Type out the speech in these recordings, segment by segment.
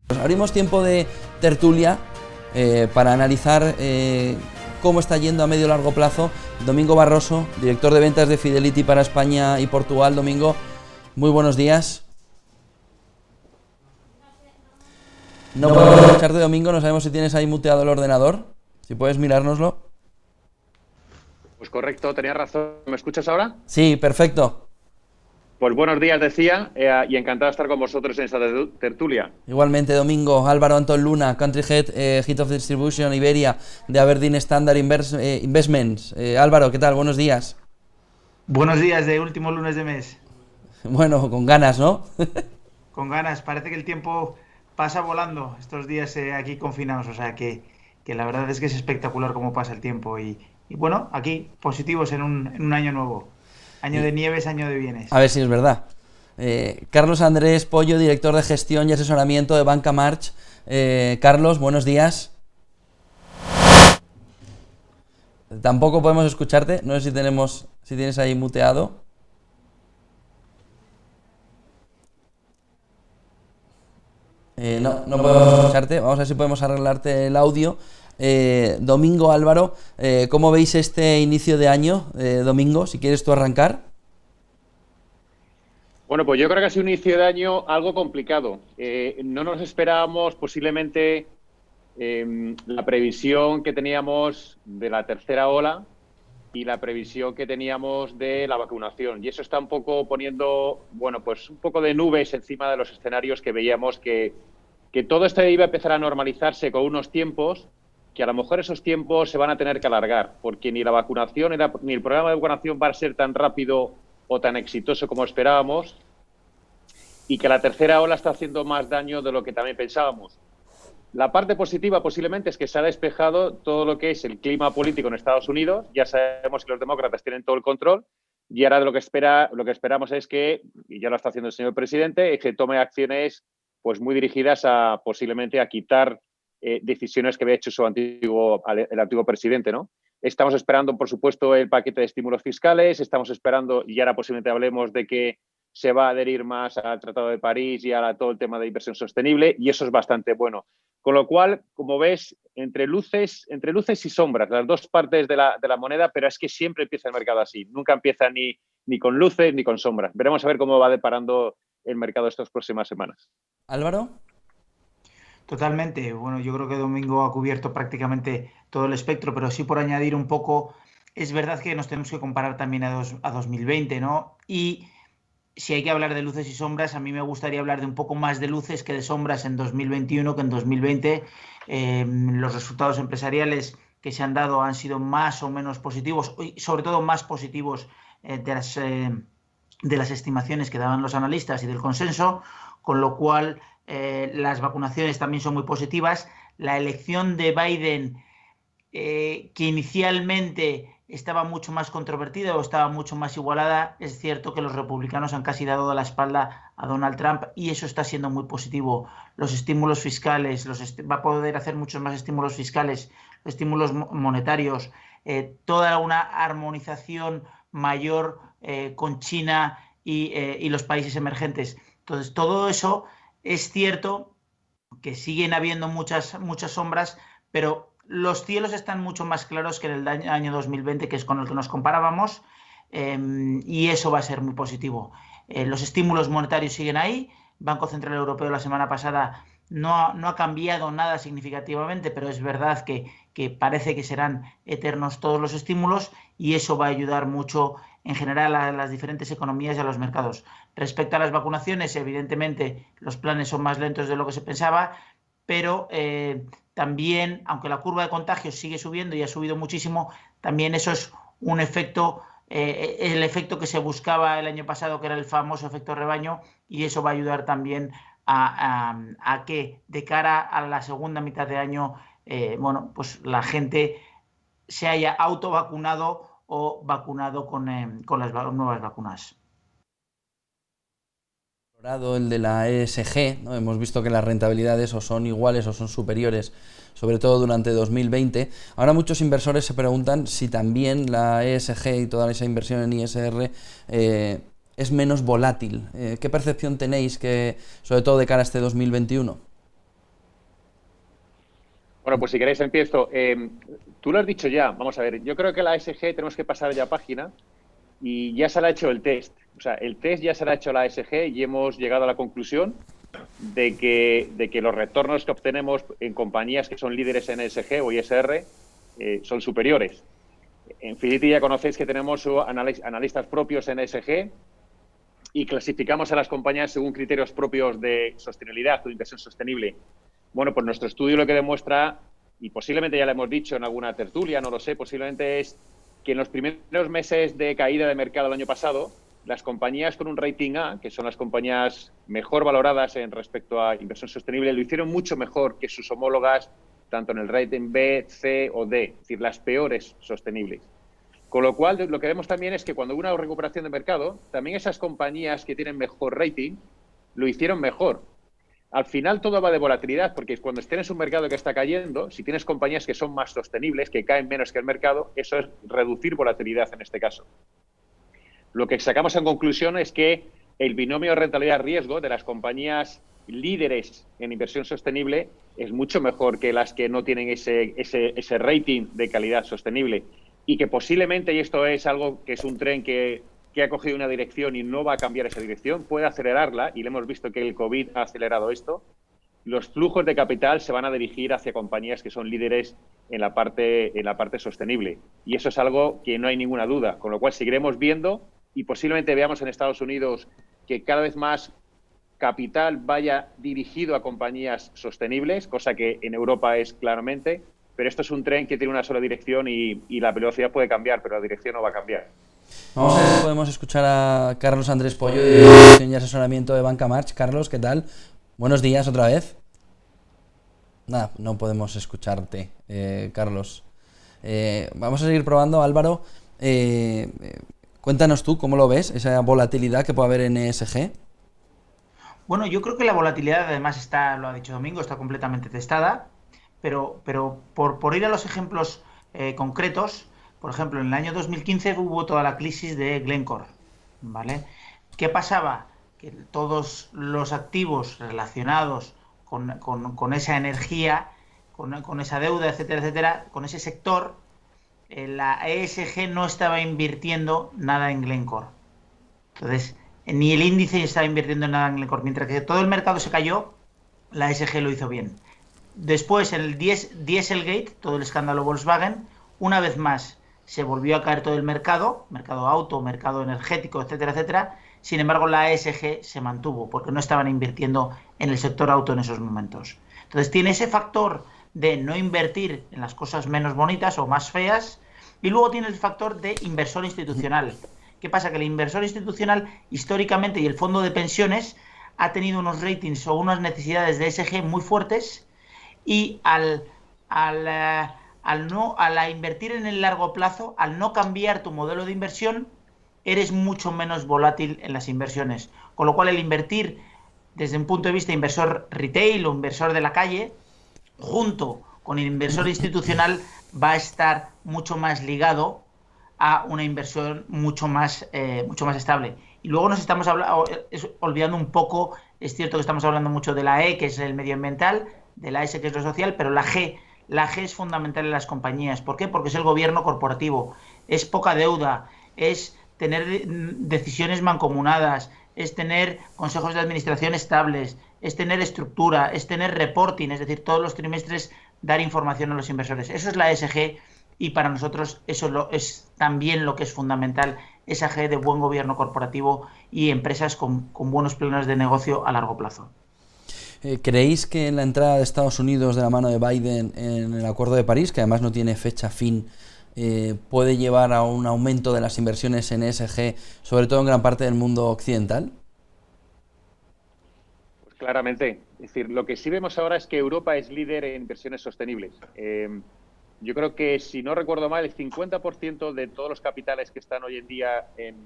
Pues abrimos tiempo de tertulia para analizar cómo está yendo a medio y largo plazo Domingo Barroso, director de ventas de Fidelity para España y Portugal. Domingo, muy buenos días. No podemos escucharte, Domingo, no sabemos si tienes ahí muteado el ordenador, si puedes mirárnoslo. Pues correcto, tenías razón. ¿Me escuchas ahora? Sí, perfecto. Pues buenos días, decía, y encantado de estar con vosotros en esta tertulia. Igualmente, Domingo. Álvaro Antón Luna, Country Head, Head of Distribution Iberia de Aberdeen Standard Investments. Álvaro, ¿qué tal? Buenos días. Buenos días de último lunes de mes. Bueno, con ganas, ¿no? Con ganas, parece que el tiempo pasa volando estos días aquí confinados, o sea que la verdad es que es espectacular cómo pasa el tiempo y bueno, aquí positivos en un año nuevo. Año de nieves, año de bienes. A ver si es verdad. Carlos Andrés Pollo, director de gestión y asesoramiento de Banca March. Carlos, buenos días. Tampoco podemos escucharte, no sé si tienes ahí muteado. No podemos escucharte. Vamos a ver si podemos arreglarte el audio. Domingo, Álvaro, ¿cómo veis este inicio de año? Domingo, si quieres tú arrancar. Bueno, pues yo creo que ha sido un inicio de año algo complicado. No nos esperábamos posiblemente la previsión que teníamos de la tercera ola y la previsión que teníamos de la vacunación. Y eso está un poco poniendo, bueno, pues un poco de nubes encima de los escenarios que veíamos que todo esto iba a empezar a normalizarse con unos tiempos que a lo mejor esos tiempos se van a tener que alargar, porque ni la vacunación ni el programa de vacunación va a ser tan rápido o tan exitoso como esperábamos, y que la tercera ola está haciendo más daño de lo que también pensábamos. La parte positiva posiblemente es que se ha despejado todo lo que es el clima político en Estados Unidos. Ya sabemos que los demócratas tienen todo el control y ahora lo que esperamos es que, y ya lo está haciendo el señor presidente, es que tome acciones pues muy dirigidas a posiblemente a quitar decisiones que había hecho el antiguo presidente, ¿no? Estamos esperando, por supuesto, el paquete de estímulos fiscales, estamos esperando, y ahora posiblemente hablemos de que se va a adherir más al Tratado de París y a todo el tema de inversión sostenible, y eso es bastante bueno. Con lo cual, como ves, entre luces y sombras, las dos partes de la moneda, pero es que siempre empieza el mercado así, nunca empieza ni con luces ni con sombras. Veremos a ver cómo va deparando el mercado estas próximas semanas. Álvaro. Totalmente. Bueno, yo creo que Domingo ha cubierto prácticamente todo el espectro, pero sí por añadir un poco, es verdad que nos tenemos que comparar también a 2020, ¿no? Y si hay que hablar de luces y sombras, a mí me gustaría hablar de un poco más de luces que de sombras en 2021 que en 2020. Los resultados empresariales que se han dado han sido más o menos positivos, y sobre todo más positivos de las estimaciones que daban los analistas y del consenso, con lo cual las vacunaciones también son muy positivas. La elección de Biden, que inicialmente estaba mucho más controvertida o estaba mucho más igualada, es cierto que los republicanos han casi dado la espalda a Donald Trump y eso está siendo muy positivo. Los estímulos fiscales, va a poder hacer muchos más estímulos fiscales, estímulos monetarios, toda una armonización mayor con China y los países emergentes. Entonces, todo eso es cierto que siguen habiendo muchas sombras, pero los cielos están mucho más claros que en el año 2020, que es con el que nos comparábamos, y eso va a ser muy positivo. Los estímulos monetarios siguen ahí. Banco Central Europeo la semana pasada no ha cambiado nada significativamente, pero es verdad que parece que serán eternos todos los estímulos y eso va a ayudar mucho en general a las diferentes economías y a los mercados. Respecto a las vacunaciones, evidentemente los planes son más lentos de lo que se pensaba, pero también, aunque la curva de contagios sigue subiendo y ha subido muchísimo, también eso es un efecto, el efecto que se buscaba el año pasado, que era el famoso efecto rebaño, y eso va a ayudar también a que de cara a la segunda mitad de año, bueno, pues la gente se haya autovacunado o vacunado con las nuevas vacunas. El de la ESG, ¿no? Hemos visto que las rentabilidades o son iguales o son superiores, sobre todo durante 2020. Ahora muchos inversores se preguntan si también la ESG y toda esa inversión en ISR es menos volátil. ¿Qué percepción tenéis, sobre todo de cara a este 2021? Bueno, pues si queréis empiezo. Tú lo has dicho ya, vamos a ver, yo creo que la ASG tenemos que pasar ya página y ya se le ha hecho el test. O sea, el test ya se le ha hecho a la ASG y hemos llegado a la conclusión de que los retornos que obtenemos en compañías que son líderes en ESG o ISR son superiores. En Fidelity ya conocéis que tenemos analistas propios en ESG y clasificamos a las compañías según criterios propios de sostenibilidad o de inversión sostenible. Bueno, pues nuestro estudio lo que demuestra, y posiblemente ya lo hemos dicho en alguna tertulia, no lo sé, posiblemente es que en los primeros meses de caída de mercado el año pasado, las compañías con un rating A, que son las compañías mejor valoradas en respecto a inversión sostenible, lo hicieron mucho mejor que sus homólogas, tanto en el rating B, C o D, es decir, las peores sostenibles. Con lo cual, lo que vemos también es que cuando hubo una recuperación de mercado, también esas compañías que tienen mejor rating lo hicieron mejor. Al final todo va de volatilidad, porque cuando tienes un mercado que está cayendo, si tienes compañías que son más sostenibles, que caen menos que el mercado, eso es reducir volatilidad en este caso. Lo que sacamos en conclusión es que el binomio rentabilidad-riesgo de las compañías líderes en inversión sostenible es mucho mejor que las que no tienen ese rating de calidad sostenible. Y que posiblemente, y esto es algo que es un tren que ha cogido una dirección y no va a cambiar esa dirección, puede acelerarla, y le hemos visto que el COVID ha acelerado esto, los flujos de capital se van a dirigir hacia compañías que son líderes en la parte sostenible. Y eso es algo que no hay ninguna duda, con lo cual seguiremos viendo y posiblemente veamos en Estados Unidos que cada vez más capital vaya dirigido a compañías sostenibles, cosa que en Europa es claramente. Pero esto es un tren que tiene una sola dirección y la velocidad puede cambiar, pero la dirección no va a cambiar. Vamos a ver si podemos escuchar a Carlos Andrés Pollo, de Dirección y Asesoramiento de Banca March. Carlos, ¿qué tal? Buenos días otra vez. Nada, no podemos escucharte, Carlos. Vamos a seguir probando, Álvaro. Cuéntanos tú, ¿cómo lo ves, esa volatilidad que puede haber en ESG? Bueno, yo creo que la volatilidad, además, está, lo ha dicho Domingo, está completamente testada. Pero por ir a los ejemplos concretos, por ejemplo, en el año 2015 hubo toda la crisis de Glencore, ¿vale? ¿Qué pasaba? Que todos los activos relacionados con esa energía, con esa deuda, etcétera, etcétera, con ese sector, la ESG no estaba invirtiendo nada en Glencore. Entonces, ni el índice estaba invirtiendo nada en Glencore. Mientras que todo el mercado se cayó, la ESG lo hizo bien. Después, en el Dieselgate, todo el escándalo Volkswagen, una vez más se volvió a caer todo el mercado auto, mercado energético, etcétera, etcétera. Sin embargo, la ESG se mantuvo porque no estaban invirtiendo en el sector auto en esos momentos. Entonces, tiene ese factor de no invertir en las cosas menos bonitas o más feas, y luego tiene el factor de inversor institucional. ¿Qué pasa? Que el inversor institucional, históricamente, y el fondo de pensiones, ha tenido unos ratings o unas necesidades de ESG muy fuertes, y al invertir en el largo plazo, al no cambiar tu modelo de inversión, eres mucho menos volátil en las inversiones. Con lo cual, el invertir desde un punto de vista inversor retail o inversor de la calle, junto con el inversor institucional, va a estar mucho más ligado a una inversión mucho más estable. Y luego nos estamos olvidando un poco, es cierto que estamos hablando mucho de la E, que es el medioambiental, de la S, que es lo social, pero la G es fundamental en las compañías. ¿Por qué? Porque es el gobierno corporativo, es poca deuda, es tener decisiones mancomunadas, es tener consejos de administración estables, es tener estructura, es tener reporting, es decir, todos los trimestres dar información a los inversores. Eso es la ESG, y para nosotros eso es también lo que es fundamental, esa G de buen gobierno corporativo y empresas con buenos planes de negocio a largo plazo. ¿Creéis que la entrada de Estados Unidos de la mano de Biden en el Acuerdo de París, que además no tiene fecha fin, puede llevar a un aumento de las inversiones en ESG, sobre todo en gran parte del mundo occidental? Pues claramente. Es decir, lo que sí vemos ahora es que Europa es líder en inversiones sostenibles. Yo creo que, si no recuerdo mal, el 50% de todos los capitales que están hoy en día en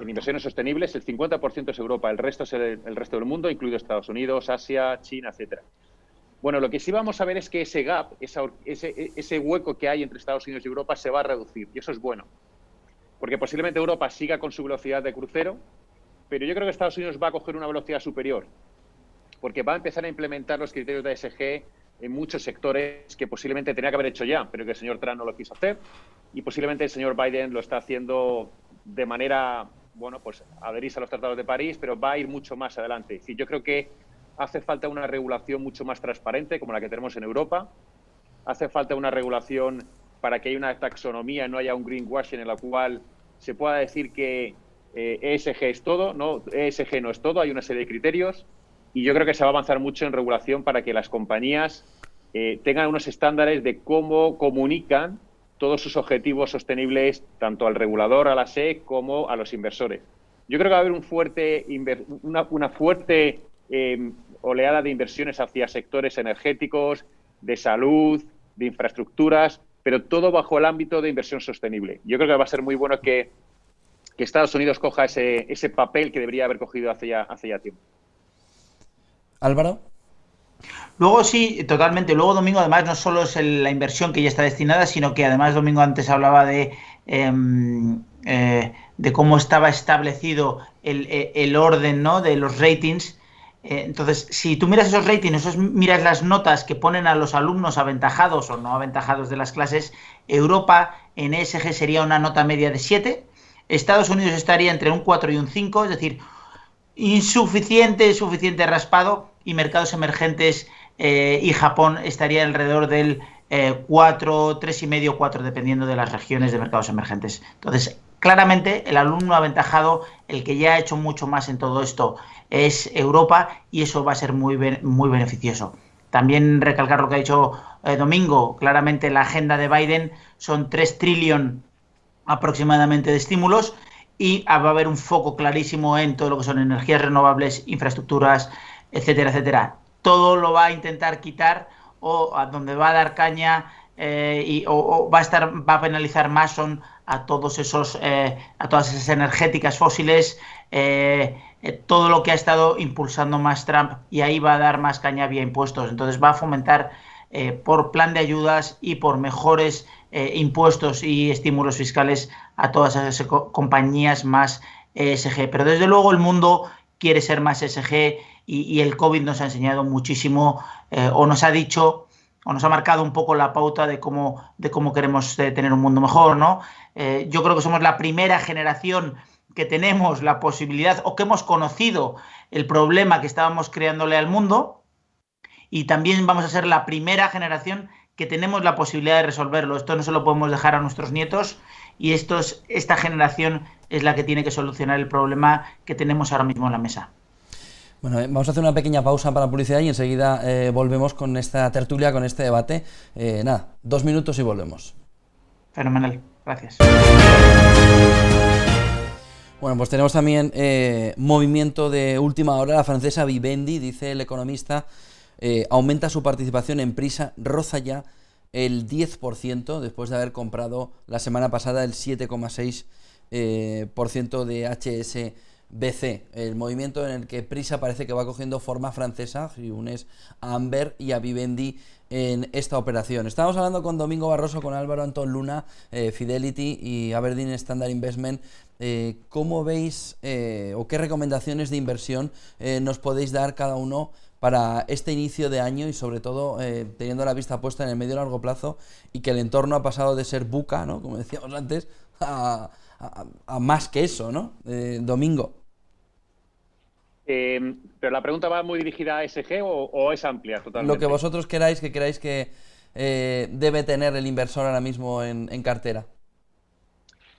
inversiones sostenibles, el 50% es Europa, el resto es el resto del mundo, incluido Estados Unidos, Asia, China, etcétera. Bueno, lo que sí vamos a ver es que ese gap, ese hueco que hay entre Estados Unidos y Europa se va a reducir, y eso es bueno. Porque posiblemente Europa siga con su velocidad de crucero, pero yo creo que Estados Unidos va a coger una velocidad superior, porque va a empezar a implementar los criterios de ESG en muchos sectores que posiblemente tenía que haber hecho ya, pero que el señor Trump no lo quiso hacer, y posiblemente el señor Biden lo está haciendo de manera, bueno, pues adherirse a los tratados de París, pero va a ir mucho más adelante. Es decir, yo creo que hace falta una regulación mucho más transparente, como la que tenemos en Europa. Hace falta una regulación para que haya una taxonomía, no haya un greenwashing en la cual se pueda decir que ESG es todo, no, ESG no es todo, hay una serie de criterios, y yo creo que se va a avanzar mucho en regulación para que las compañías tengan unos estándares de cómo comunican todos sus objetivos sostenibles, tanto al regulador, a la SEC, como a los inversores. Yo creo que va a haber una fuerte oleada de inversiones hacia sectores energéticos, de salud, de infraestructuras, pero todo bajo el ámbito de inversión sostenible. Yo creo que va a ser muy bueno que Estados Unidos coja ese papel que debería haber cogido hace ya tiempo. Álvaro. Luego sí, totalmente. Luego Domingo además no solo es la inversión que ya está destinada, sino que además Domingo antes hablaba de cómo estaba establecido el orden, ¿no?, de los ratings. Entonces, si tú miras esos ratings, miras las notas que ponen a los alumnos aventajados o no aventajados de las clases, Europa en ESG sería una nota media de 7, Estados Unidos estaría entre un 4 y un 5, es decir, suficiente raspado, y mercados emergentes y Japón estaría alrededor del 4, 3,5, 4, dependiendo de las regiones de mercados emergentes. Entonces, claramente, el alumno aventajado, el que ya ha hecho mucho más en todo esto, es Europa, y eso va a ser muy beneficioso. También recalcar lo que ha dicho Domingo, claramente la agenda de Biden son 3 trillones aproximadamente de estímulos, y va a haber un foco clarísimo en todo lo que son energías renovables, infraestructuras, etcétera, etcétera. Todo lo va a intentar quitar, o a donde va a dar caña o va a penalizar más son a todas esas energéticas fósiles, todo lo que ha estado impulsando más Trump, y ahí va a dar más caña vía impuestos. Entonces va a fomentar por plan de ayudas y por mejores impuestos y estímulos fiscales a todas esas compañías más ESG. Pero desde luego el mundo quiere ser más ESG, y el COVID nos ha enseñado muchísimo, o nos ha dicho, o nos ha marcado un poco la pauta de cómo queremos tener un mundo mejor, ¿no? Yo creo que somos la primera generación que tenemos la posibilidad, o que hemos conocido el problema que estábamos creándole al mundo, y también vamos a ser la primera generación que tenemos la posibilidad de resolverlo. Esto no se lo podemos dejar a nuestros nietos, y esta generación es la que tiene que solucionar el problema que tenemos ahora mismo en la mesa. Bueno, vamos a hacer una pequeña pausa para publicidad y enseguida volvemos con esta tertulia, con este debate. 2 minutos y volvemos. Fenomenal, gracias. Bueno, pues tenemos también movimiento de última hora. La francesa Vivendi, dice el economista, aumenta su participación en Prisa, roza ya el 10% después de haber comprado la semana pasada el 7,6% de HSBC. El movimiento en el que Prisa parece que va cogiendo forma francesa, si unes a Amber y a Vivendi en esta operación. Estamos hablando con Domingo Barroso, con Álvaro Antón Luna, Fidelity y Aberdeen Standard Investment. ¿Cómo veis o qué recomendaciones de inversión nos podéis dar cada uno para este inicio de año, y sobre todo teniendo la vista puesta en el medio y largo plazo, y que el entorno ha pasado de ser buca, ¿no?, como decíamos antes, a más que eso, ¿no? Domingo. Pero la pregunta va muy dirigida a ESG o es amplia totalmente. Lo que vosotros queráis, que debe tener el inversor ahora mismo en cartera.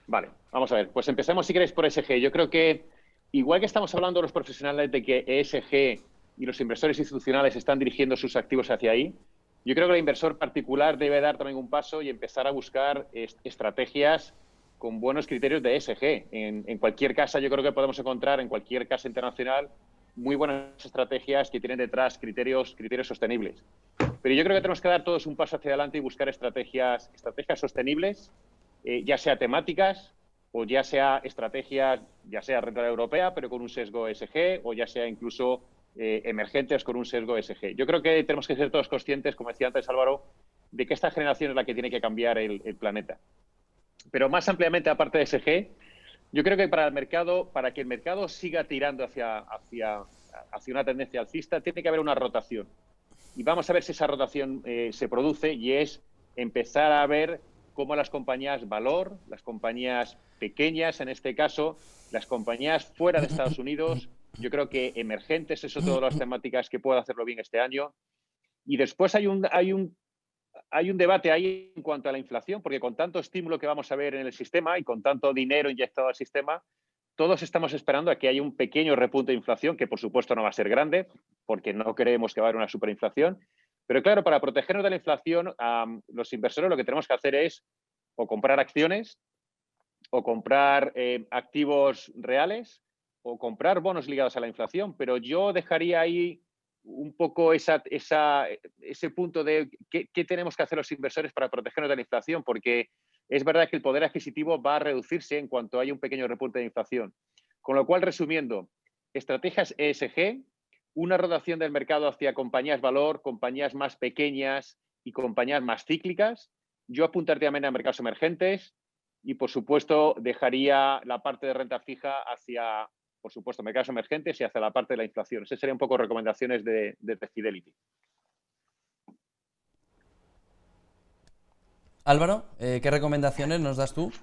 Vale, vamos a ver. Pues empecemos, si queréis, por ESG. Yo creo que, igual que estamos hablando los profesionales de que ESG y los inversores institucionales están dirigiendo sus activos hacia ahí, yo creo que el inversor particular debe dar también un paso y empezar a buscar estrategias con buenos criterios de ESG. En cualquier casa, yo creo que podemos encontrar, en cualquier casa internacional, muy buenas estrategias que tienen detrás criterios sostenibles. Pero yo creo que tenemos que dar todos un paso hacia adelante y buscar estrategias sostenibles, ya sea temáticas, o ya sea estrategias, ya sea renta europea, pero con un sesgo ESG, o ya sea incluso emergentes con un sesgo ESG. Yo creo que tenemos que ser todos conscientes, como decía antes Álvaro, de que esta generación es la que tiene que cambiar el planeta. Pero más ampliamente, aparte de ESG, yo creo que para que el mercado siga tirando hacia una tendencia alcista, tiene que haber una rotación. y vamos a ver si esa rotación se produce, y es empezar a ver cómo las compañías valor, las compañías pequeñas en este caso, las compañías fuera de Estados Unidos, yo creo que emergentes, eso todas las temáticas que puedo hacerlo bien este año. Y después hay un debate ahí en cuanto a la inflación, porque con tanto estímulo que vamos a ver en el sistema y con tanto dinero inyectado al sistema, todos estamos esperando a que haya un pequeño repunte de inflación, que por supuesto no va a ser grande, porque no creemos que va a haber una superinflación. Pero claro, para protegernos de la inflación, los inversores lo que tenemos que hacer es o comprar acciones, o comprar activos reales, o comprar bonos ligados a la inflación. Pero yo dejaría ahí un poco ese punto de qué tenemos que hacer los inversores para protegernos de la inflación, porque es verdad que el poder adquisitivo va a reducirse en cuanto haya un pequeño repunte de inflación. Con lo cual, resumiendo, estrategias ESG, una rotación del mercado hacia compañías valor, compañías más pequeñas y compañías más cíclicas. Yo apuntaría también a mercados emergentes y, por supuesto, dejaría la parte de renta fija hacia, por supuesto, mercados emergentes y hacia la parte de la inflación. Esas serían un poco recomendaciones de Fidelity. Álvaro, ¿qué recomendaciones nos das tú?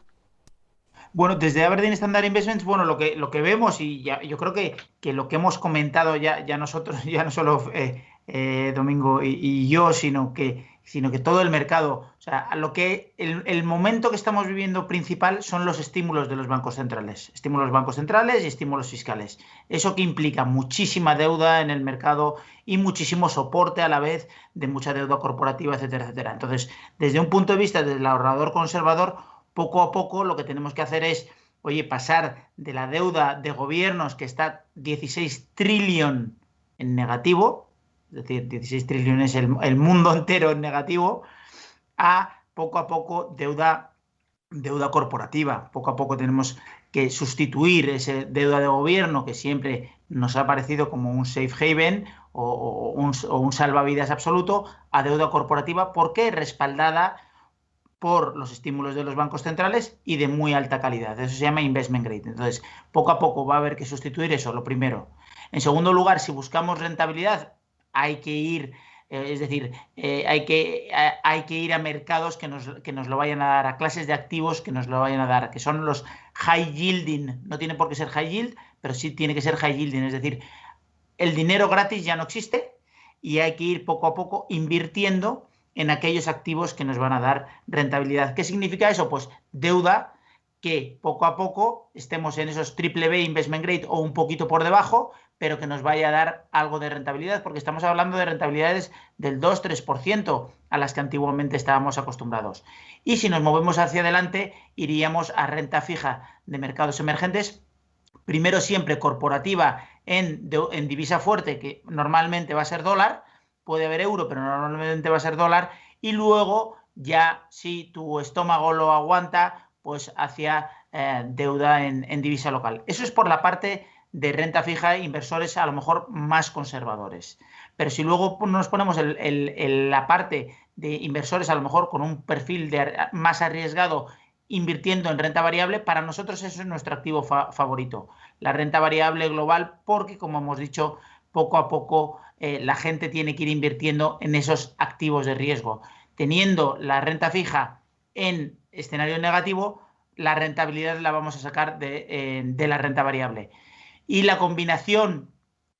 Bueno, desde Aberdeen Standard Investments, bueno, lo que vemos, y ya, yo creo que lo que hemos comentado ya nosotros, ya no solo Domingo y yo, sino que todo el mercado, o sea, el momento que estamos viviendo principal son los estímulos de los bancos centrales y estímulos fiscales. Eso que implica muchísima deuda en el mercado y muchísimo soporte a la vez de mucha deuda corporativa, etcétera, etcétera. Entonces, desde un punto de vista del ahorrador conservador, poco a poco lo que tenemos que hacer es, oye, pasar de la deuda de gobiernos que está 16 trillones en negativo, es decir, 16 trillones el mundo entero en negativo, a poco deuda corporativa. Poco a poco tenemos que sustituir esa deuda de gobierno que siempre nos ha parecido como un safe haven o un salvavidas absoluto a deuda corporativa, porque respaldada por los estímulos de los bancos centrales y de muy alta calidad. Eso se llama investment grade. Entonces, poco a poco va a haber que sustituir eso, lo primero. En segundo lugar, si buscamos rentabilidad, hay que ir, hay que ir a mercados que nos lo vayan a dar, a clases de activos que nos lo vayan a dar, que son los high yielding. No tiene por qué ser high yield, pero sí tiene que ser high yielding. Es decir, el dinero gratis ya no existe y hay que ir poco a poco invirtiendo en aquellos activos que nos van a dar rentabilidad. ¿Qué significa eso? Pues deuda que poco a poco estemos en esos triple B investment grade o un poquito por debajo, pero que nos vaya a dar algo de rentabilidad, porque estamos hablando de rentabilidades del 2-3% a las que antiguamente estábamos acostumbrados. Y si nos movemos hacia adelante, iríamos a renta fija de mercados emergentes, primero siempre corporativa en divisa fuerte, que normalmente va a ser dólar. Puede haber euro, pero normalmente va a ser dólar. Y luego, ya si tu estómago lo aguanta, pues hacia deuda en divisa local. Eso es por la parte de renta fija, inversores a lo mejor más conservadores. Pero si luego nos ponemos la parte de inversores a lo mejor con un perfil más arriesgado, invirtiendo en renta variable, para nosotros eso es nuestro activo favorito. La renta variable global, porque como hemos dicho, poco a poco la gente tiene que ir invirtiendo en esos activos de riesgo. Teniendo la renta fija en escenario negativo, la rentabilidad la vamos a sacar de la renta variable. Y la combinación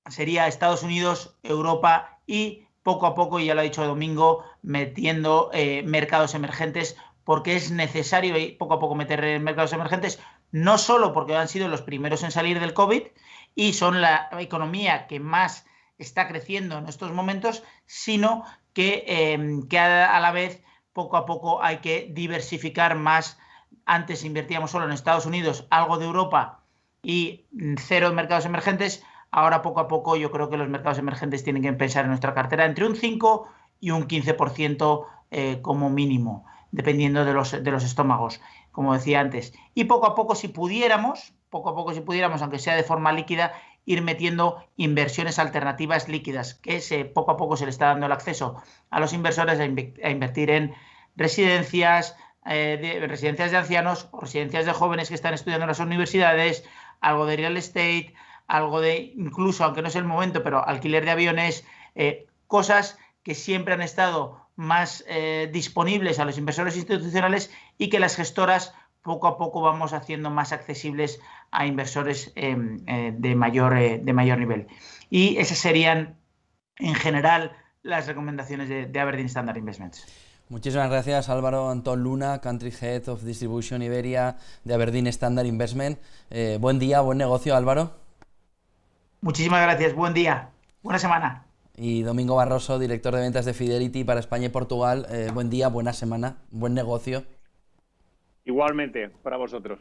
sería Estados Unidos, Europa y poco a poco, y ya lo ha dicho Domingo, metiendo mercados emergentes, porque es necesario poco a poco meter mercados emergentes, no solo porque han sido los primeros en salir del COVID y son la economía que más está creciendo en estos momentos, sino que a la vez poco a poco hay que diversificar más. Antes invertíamos solo en Estados Unidos, algo de Europa y cero en mercados emergentes. Ahora poco a poco yo creo que los mercados emergentes tienen que pensar en nuestra cartera entre un 5 y un 15% como mínimo, dependiendo de los estómagos, como decía antes. Y poco a poco si pudiéramos, aunque sea de forma líquida, ir metiendo inversiones alternativas líquidas, que poco a poco se le está dando el acceso a los inversores a invertir en residencias de ancianos o residencias de jóvenes que están estudiando en las universidades, algo de real estate, algo de, incluso, aunque no es el momento, pero alquiler de aviones, cosas que siempre han estado más disponibles a los inversores institucionales y que las gestoras poco a poco vamos haciendo más accesibles a inversores de mayor nivel. Y esas serían, en general, las recomendaciones de Aberdeen Standard Investments. Muchísimas gracias, Álvaro Antón Luna, Country Head of Distribution Iberia de Aberdeen Standard Investment. Buen día, buen negocio, Álvaro. Muchísimas gracias, buen día, buena semana. Y Domingo Barroso, director de ventas de Fidelity para España y Portugal. Buen día, buena semana, buen negocio. Igualmente, para vosotros.